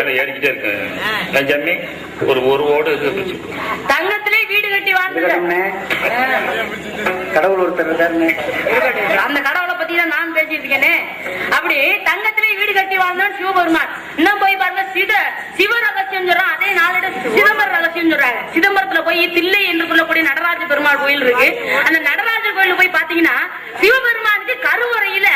ஏறிக்கிட்டே இருக்கு ஜம்மி ஒரு ஓடு தங்கத்திலே வீடு கட்டி வாழ்ந்து கடவுள் ஒருத்தர் அந்த கடவுளை பத்தி தான் நான் பேசிட்டு இருக்கேனே. அப்படி தங்கத்திலே வீடு கட்டி வாழ்ந்தான் சிவபெருமான். இன்னும் போய் பாருங்க சிவ ரகசியம் சொல்றான். அதே நாளோட சிதம்பர ரகசியம் சொல்றாங்க. சிதம்பரத்துல போய் தில்லை என்று சொல்லக்கூடிய நடராஜ பெருமாள் கோயில் இருக்கு. அந்த நடராஜர் கோயில் போய் பாத்தீங்கன்னா சிவபெருமானுக்கு கருவறையில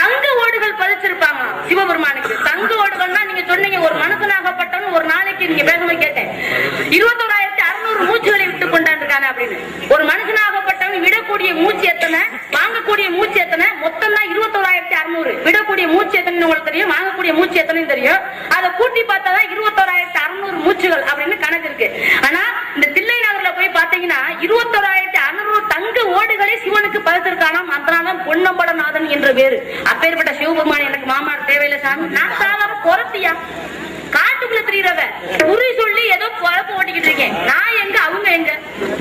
தங்க ஓடுகள் பதிச்சிருப்பாங்க. சிவபெருமானுக்கு தங்க ஓடுகள்னா நீங்க சொன்னீங்க ஒரு மனுஷனாகப்பட்டவன் ஒரு நாளைக்கு நீங்க பேசும்போது கேட்டேன் 21,600 மூச்சுகளை விட்டு கொண்டாந்துருக்கானே அப்படின்னு. ஒரு மனுஷனாகப்பட்டவன் விடக்கூடிய மூச்சு எத்தனை, வாங்கக்கூடிய மூச்சு எத்தனை, மொத்தம் தான் 21,600. விடக்கூடிய மூச்சு எத்தனை உங்களுக்கு தெரியும், வாங்கக்கூடிய மூச்சு எத்தனை தெரியும். அதை கூட்டி பார்த்தாதான் 21,600 மூச்சுகள் அப்படின்னு கணக்கு இருக்கு. ஆனா இந்த தில்லை நகர்ல போய் பாத்தீங்கன்னா 21,600 தங்க ஓடுகளை சிவனுக்கு பதித்திருக்கானாம். அதனால பொன்னம்பலநாதன் என்ற பேரு. அப்பேற்பட்ட சிவபெருமான் எனக்கு மாமார் தேவையில்லை சாமி. நான் சாதாரண குறத்தியா காட்டுக்குள்ள தெரியுறவ குறி சொல்லி ஏதோ குழப்ப ஓட்டிக்கிட்டு இருக்கேன். நான் எங்க அவங்க எங்க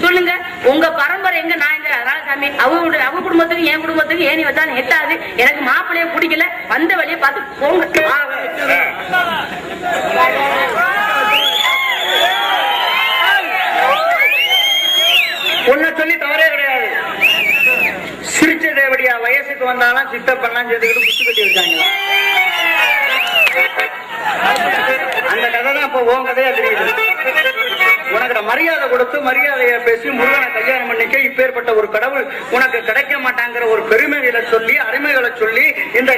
சொல்லுங்க, உங்க பரம்பரை எங்க நான் எங்க. அதனால சாமி அவ குடும்பத்துக்கு என் குடும்பத்துக்கு ஏணி வச்சாலும் எட்டாது. எனக்கு மாப்பிள்ளைய பிடிக்கல, வந்த வழியை பார்த்து போங்க. ஒன்ன சொல்லி தவறே கிடையாது. சிரிச்ச தேவடியா வயசுக்கு வந்தாலும் சித்தப்பெல்லாம் சேர்த்துக்கிட்டு புத்து கட்டி வச்சாங்க. அந்த கதை தான் இப்ப உன் கதையா தெரியுது. உனக்கு மரியாதை கொடுத்து மரியாதையை பேசி முருகனை கல்யாணம் பண்ணிக்க இப்பேற்பட்ட ஒரு கடவுள் உனக்கு கிடைக்க மாட்டாங்கிற ஒரு பெருமைகளை சொல்லி அருமைகளை சொல்லி இந்த